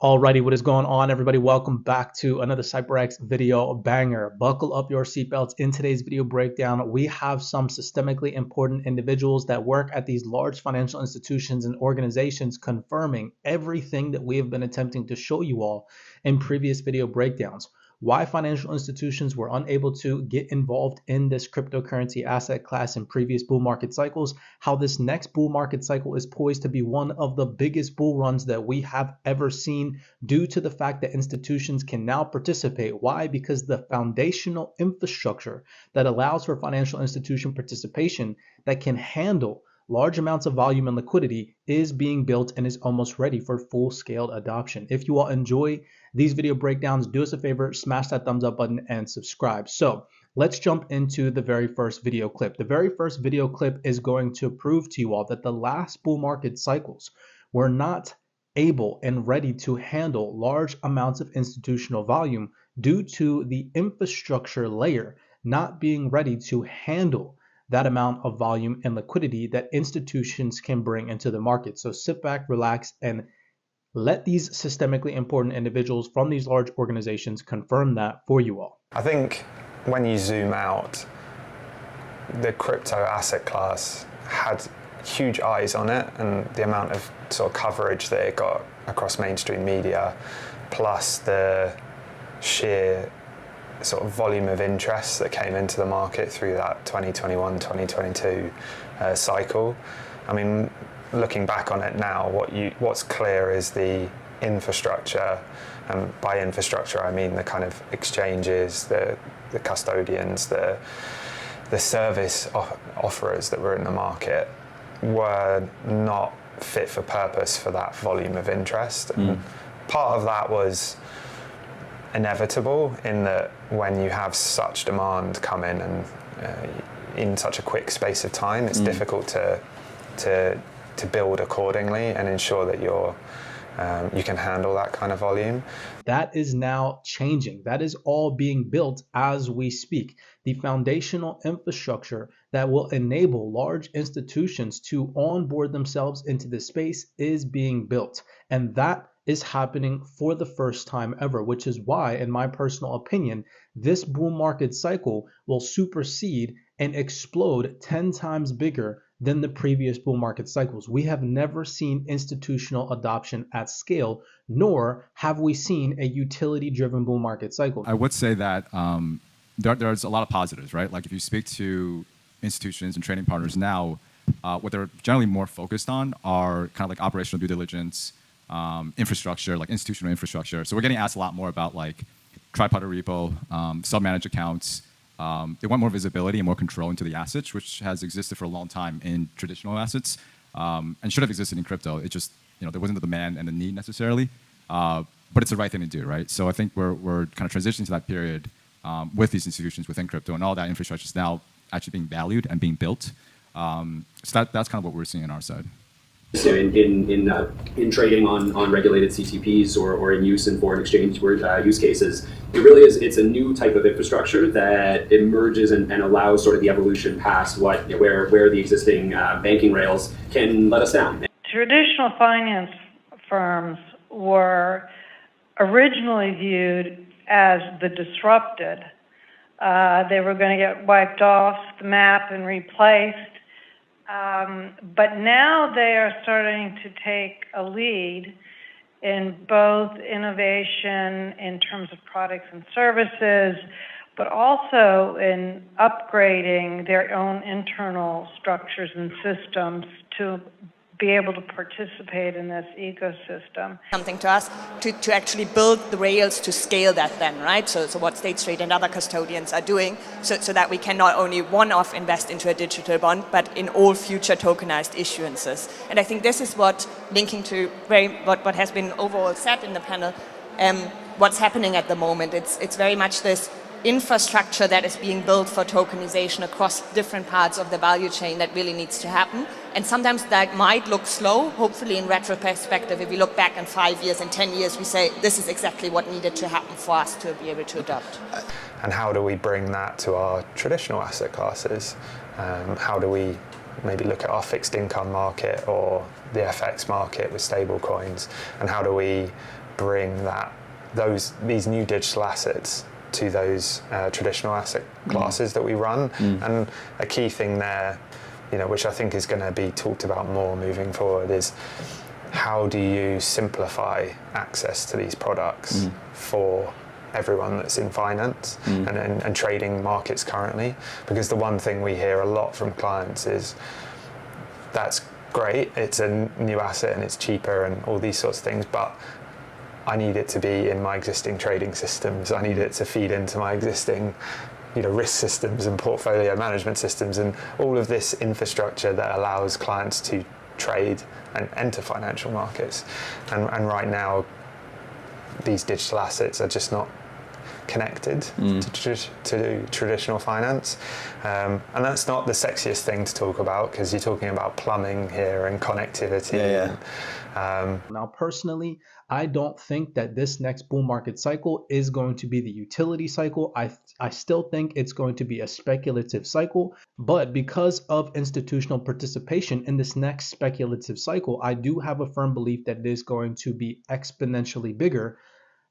Alrighty, what is going on, everybody? Welcome back to another CyberX video banger. Buckle up your seatbelts. In today's video breakdown, we have some systemically important individuals that work at these large financial institutions and organizations confirming everything that we have been attempting to show you all in previous video breakdowns. Why financial institutions were unable to get involved in this cryptocurrency asset class in previous bull market cycles, how this next bull market cycle is poised to be one of the biggest bull runs that we have ever seen due to the fact that institutions can now participate. Why? Because the foundational infrastructure that allows for financial institution participation that can handle large amounts of volume and liquidity is being built and is almost ready for full-scale adoption. If you all enjoy these video breakdowns, do us a favor, smash that thumbs up button and subscribe. So let's jump into the very first video clip. The very first video clip is going to prove to you all that the last bull market cycles were not able and ready to handle large amounts of institutional volume due to the infrastructure layer not being ready to handle that amount of volume and liquidity that institutions can bring into the market. So sit back, relax, and let these systemically important individuals from these large organizations confirm that for you all. I think when you zoom out, the crypto asset class had huge eyes on it, and the amount of sort of coverage that it got across mainstream media, plus the sheer sort of volume of interest that came into the market through that 2021-2022 cycle. I mean, looking back on it now, what's clear is the infrastructure, and by infrastructure I mean the kind of exchanges, the custodians, the service offerers that were in the market were not fit for purpose for that volume of interest. And part of that was inevitable in that when you have such demand come in and in such a quick space of time, it's difficult to build accordingly and ensure that you can handle that kind of volume. That is now changing. That is all being built as we speak. The foundational infrastructure that will enable large institutions to onboard themselves into the space is being built. And that is happening for the first time ever, which is why, in my personal opinion, this bull market cycle will supersede and explode 10 times bigger than the previous bull market cycles. We have never seen institutional adoption at scale, nor have we seen a utility-driven bull market cycle. I would say that there's a lot of positives, right? Like if you speak to institutions and trading partners now, what they're generally more focused on are kind of like operational due diligence, infrastructure, like institutional infrastructure. So we're getting asked a lot more about like tripartite repo, sub-managed accounts. They want more visibility and more control into the assets, which has existed for a long time in traditional assets, and should have existed in crypto. It just, there wasn't the demand and the need necessarily, but it's the right thing to do, right? So I think we're kind of transitioning to that period with these institutions within crypto, and all that infrastructure is now actually being valued and being built. So that's kind of what we're seeing on our side. So in trading on regulated CTPs or in use in foreign exchange use cases, it really is, it's a new type of infrastructure that emerges and allows sort of the evolution past where the existing banking rails can let us down. Traditional finance firms were originally viewed as the disrupted. They were going to get wiped off the map and replaced. But now they are starting to take a lead in both innovation in terms of products and services, but also in upgrading their own internal structures and systems to be able to participate in this ecosystem. Something to us to actually build the rails to scale that then, right? So what State Street and other custodians are doing so that we can not only one-off invest into a digital bond, but in all future tokenized issuances. And I think this is what, linking to what has been overall said in the panel, what's happening at the moment. It's very much this infrastructure that is being built for tokenization across different parts of the value chain that really needs to happen. And sometimes that might look slow. Hopefully in retrospective, if we look back in 5 years and 10 years, we say this is exactly what needed to happen for us to be able to adopt. And how do we bring that to our traditional asset classes? How do we maybe look at our fixed income market or the FX market with stable coins? And how do we bring these new digital assets to those traditional asset classes that we run. And a key thing there, which I think is going to be talked about more moving forward, is how do you simplify access to these products for everyone that's in finance and trading markets currently? Because the one thing we hear a lot from clients is, that's great, it's a new asset and it's cheaper and all these sorts of things, but I need it to be in my existing trading systems. I need it to feed into my existing risk systems and portfolio management systems and all of this infrastructure that allows clients to trade and enter financial markets. And right now, these digital assets are just not connected to traditional finance. And that's not the sexiest thing to talk about, because you're talking about plumbing here and connectivity. Now, personally, I don't think that this next bull market cycle is going to be the utility cycle. I still think it's going to be a speculative cycle, but because of institutional participation in this next speculative cycle, I do have a firm belief that it is going to be exponentially bigger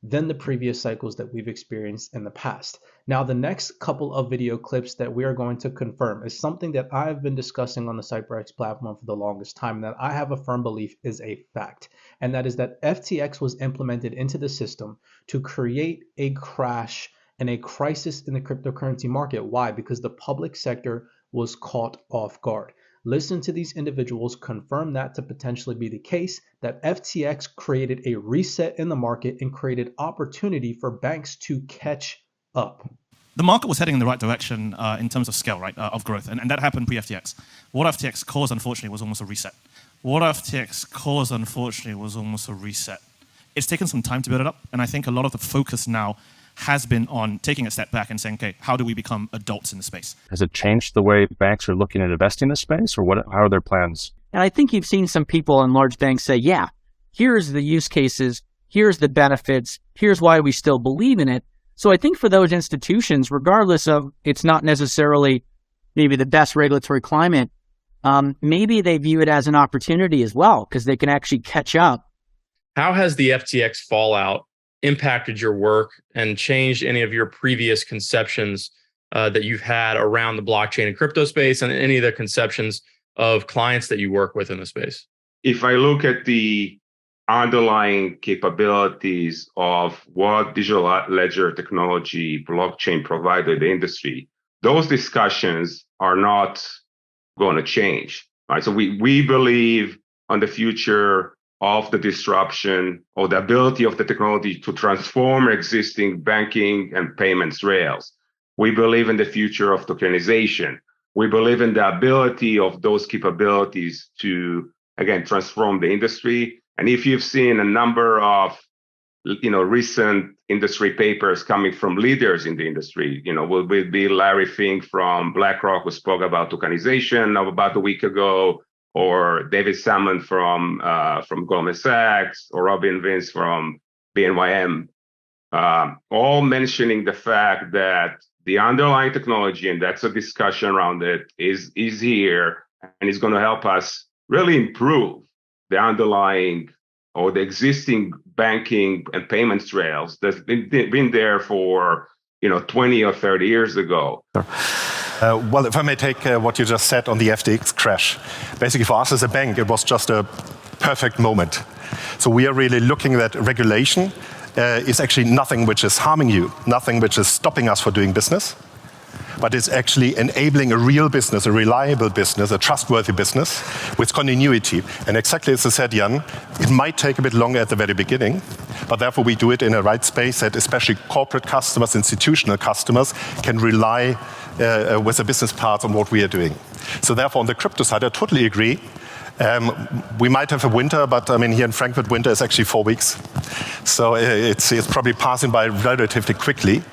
than the previous cycles that we've experienced in the past. Now, the next couple of video clips that we are going to confirm is something that I've been discussing on the CyberX platform for the longest time, that I have a firm belief is a fact, and that is that FTX was implemented into the system to create a crash and a crisis in the cryptocurrency market. Why? Because the public sector was caught off guard. Listen to these individuals confirm that to potentially be the case, that FTX created a reset in the market and created opportunity for banks to catch up. The market was heading in the right direction in terms of scale, right, of growth, and that happened pre-FTX. What FTX caused, unfortunately, was almost a reset. It's taken some time to build it up, and I think a lot of the focus now has been on taking a step back and saying, okay, how do we become adults in the space? Has it changed the way banks are looking at investing in the space, or how are their plans? And I think you've seen some people in large banks say, yeah, here's the use cases, here's the benefits, here's why we still believe in it. So I think for those institutions, regardless of it's not necessarily maybe the best regulatory climate, maybe they view it as an opportunity as well, because they can actually catch up. How has the FTX fallout impacted your work and changed any of your previous conceptions that you've had around the blockchain and crypto space, and any of the conceptions of clients that you work with in the space? If I look at the underlying capabilities of what digital ledger technology, blockchain provided the industry, those discussions are not going to change, right? So we believe on the future of the disruption or the ability of the technology to transform existing banking and payments rails. We believe in the future of tokenization. We believe in the ability of those capabilities to, again, transform the industry. And if you've seen a number of, recent industry papers coming from leaders in the industry, will be Larry Fink from BlackRock, who spoke about tokenization about a week ago, or David Salmon from Goldman Sachs, or Robin Vince from BNYM, all mentioning the fact that the underlying technology, and that's a discussion around it, is here and is going to help us really improve the underlying or the existing banking and payments rails that's been there for 20 or 30 years ago. Well, if I may take what you just said on the FTX crash. Basically, for us as a bank, it was just a perfect moment. So we are really looking at regulation is actually nothing which is harming you, nothing which is stopping us for doing business, but it's actually enabling a real business, a reliable business, a trustworthy business with continuity. And exactly as I said, Jan, it might take a bit longer at the very beginning, but therefore we do it in a right space that especially corporate customers, institutional customers can rely with the business parts on what we are doing. So therefore, on the crypto side, I totally agree. We might have a winter, but here in Frankfurt, winter is actually 4 weeks. So it's probably passing by relatively quickly.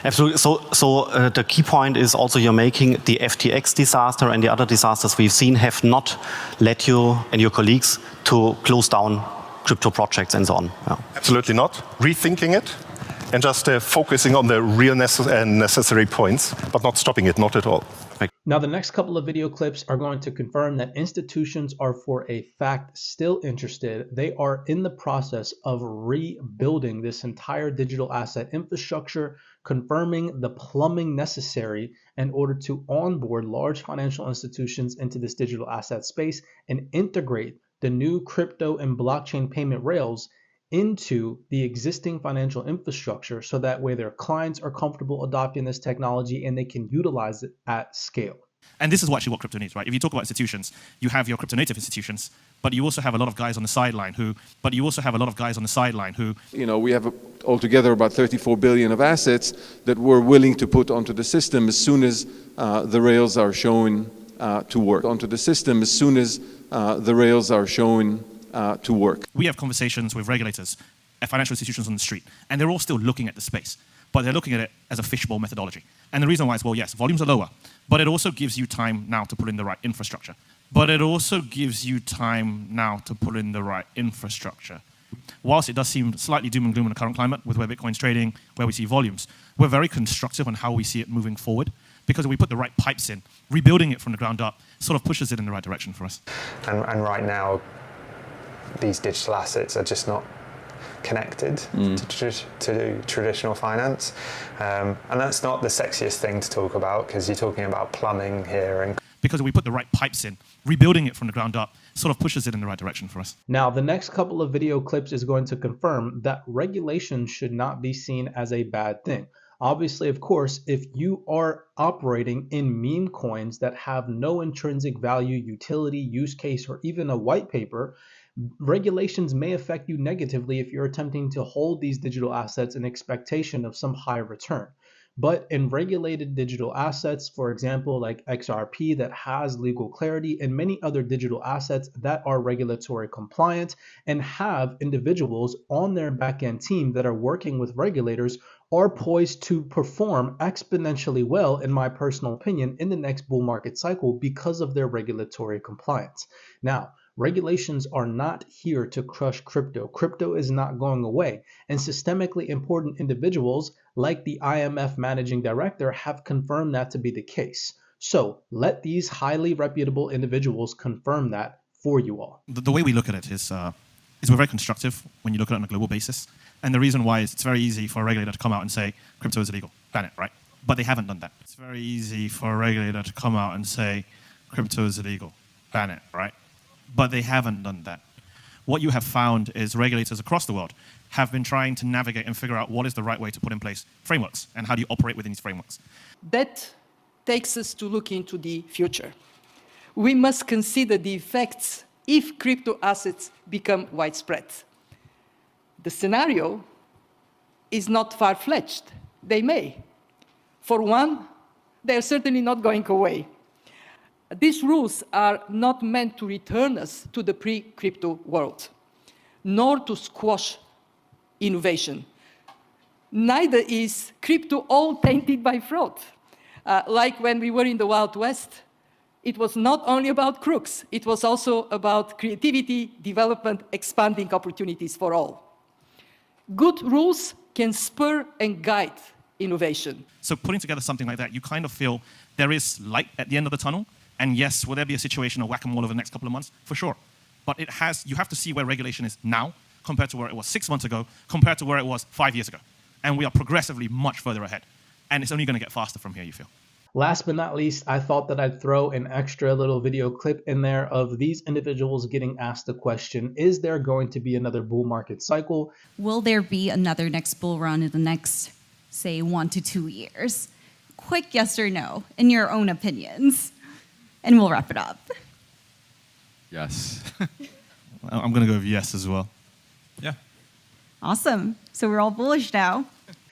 Absolutely. So the key point is also you're making the FTX disaster and the other disasters we've seen have not led you and your colleagues to close down crypto projects and so on. Yeah. Absolutely not. Rethinking it. and just focusing on the real necessary points, but not stopping it, not at all. Now, the next couple of video clips are going to confirm that institutions are for a fact still interested. They are in the process of rebuilding this entire digital asset infrastructure, confirming the plumbing necessary in order to onboard large financial institutions into this digital asset space and integrate the new crypto and blockchain payment rails into the existing financial infrastructure, so that way their clients are comfortable adopting this technology and they can utilize it at scale. And this is actually what crypto needs, right? If you talk about institutions, you have your crypto native institutions, but you also have a lot of guys on the sideline who, you know, we have altogether about 34 billion of assets that we're willing to put onto the system as soon as the rails are shown to work. We have conversations with regulators at financial institutions on the street, and they're all still looking at the space, but they're looking at it as a fishbowl methodology. And the reason why is, well, yes, volumes are lower, but it also gives you time now to put in the right infrastructure. Whilst it does seem slightly doom and gloom in the current climate with where Bitcoin's trading, where we see volumes, we're very constructive on how we see it moving forward, because if we put the right pipes in, rebuilding it from the ground up sort of pushes it in the right direction for us. And right now, these digital assets are just not connected to traditional finance. And that's not the sexiest thing to talk about, because you're talking about plumbing here. And because if we put the right pipes in, rebuilding it from the ground up sort of pushes it in the right direction for us. Now, the next couple of video clips is going to confirm that regulation should not be seen as a bad thing. Obviously, of course, if you are operating in meme coins that have no intrinsic value, utility, use case, or even a white paper, regulations may affect you negatively if you're attempting to hold these digital assets in expectation of some high return. But in regulated digital assets, for example, like XRP that has legal clarity, and many other digital assets that are regulatory compliant and have individuals on their backend team that are working with regulators, are poised to perform exponentially well, in my personal opinion, in the next bull market cycle because of their regulatory compliance. Now, regulations are not here to crush crypto. Crypto is not going away, and systemically important individuals like the IMF managing director have confirmed that to be the case. So let these highly reputable individuals confirm that for you all. The way we look at it is we're very constructive when you look at it on a global basis. And the reason why is it's very easy for a regulator to come out and say crypto is illegal, ban it, right? But they haven't done that. It's very easy for a regulator to come out and say crypto is illegal, ban it, right? But they haven't done that. What you have found is regulators across the world have been trying to navigate and figure out what is the right way to put in place frameworks and how do you operate within these frameworks. That takes us to look into the future. We must consider the effects if crypto assets become widespread. The scenario is not far-fetched. They may. For one, they're certainly not going away. These rules are not meant to return us to the pre-crypto world, nor to squash innovation. Neither is crypto all tainted by fraud. Like when we were in the Wild West, it was not only about crooks, it was also about creativity, development, expanding opportunities for all. Good rules can spur and guide innovation. So putting together something like that, you kind of feel there is light at the end of the tunnel. And yes, will there be a situation of whack-a-mole over the next couple of months? For sure. But you have to see where regulation is now compared to where it was 6 months ago, compared to where it was 5 years ago. And we are progressively much further ahead. And it's only going to get faster from here, you feel. Last but not least, I thought that I'd throw an extra little video clip in there of these individuals getting asked the question, is there going to be another bull market cycle? Will there be another next bull run in the next, say, 1 to 2 years? Quick yes or no, in your own opinions. And we'll wrap it up. Yes. I'm going to go with yes as well. Yeah. Awesome. So we're all bullish now.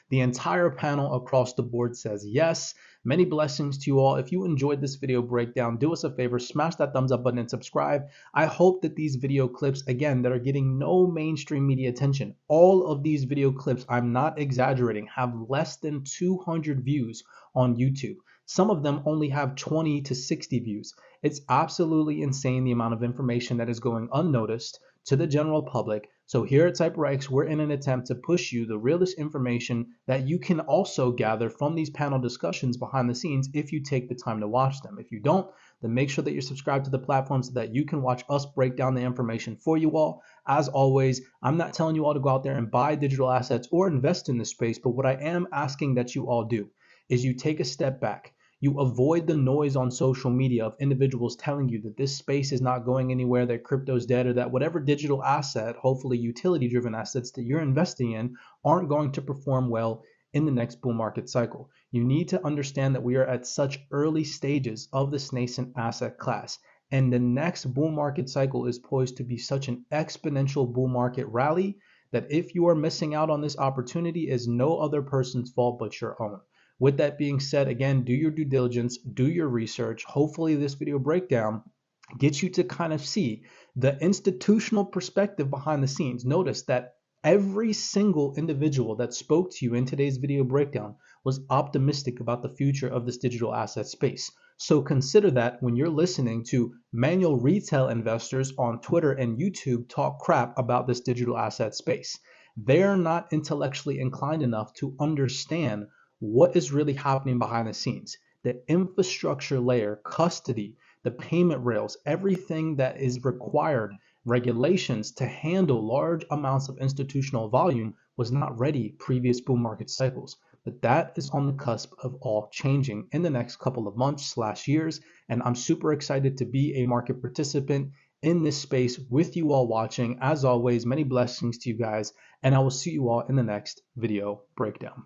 The entire panel across the board says yes. Many blessings to you all. If you enjoyed this video breakdown, do us a favor, smash that thumbs up button and subscribe. I hope that these video clips, again, that are getting no mainstream media attention, all of these video clips, I'm not exaggerating, have less than 200 views on YouTube. Some of them only have 20 to 60 views. It's absolutely insane the amount of information that is going unnoticed to the general public. So here at CyberX, we're in an attempt to push you the realest information that you can also gather from these panel discussions behind the scenes if you take the time to watch them. If you don't, then make sure that you're subscribed to the platform so that you can watch us break down the information for you all. As always, I'm not telling you all to go out there and buy digital assets or invest in this space, but what I am asking that you all do is you take a step back. You avoid the noise on social media of individuals telling you that this space is not going anywhere, that crypto's dead, or that whatever digital asset, hopefully utility-driven assets that you're investing in, aren't going to perform well in the next bull market cycle. You need to understand that we are at such early stages of this nascent asset class, and the next bull market cycle is poised to be such an exponential bull market rally that if you are missing out on this opportunity, is no other person's fault but your own. With that being said, again, do your due diligence, do your research. Hopefully this video breakdown gets you to kind of see the institutional perspective behind the scenes. Notice that every single individual that spoke to you in today's video breakdown was optimistic about the future of this digital asset space. So consider that when you're listening to manual retail investors on Twitter and YouTube talk crap about this digital asset space. They're not intellectually inclined enough to understand what is really happening behind the scenes. The infrastructure layer, custody, the payment rails, everything that is required, regulations to handle large amounts of institutional volume was not ready previous bull market cycles. But that is on the cusp of all changing in the next couple of months/years. And I'm super excited to be a market participant in this space with you all watching. As always, many blessings to you guys, and I will see you all in the next video breakdown.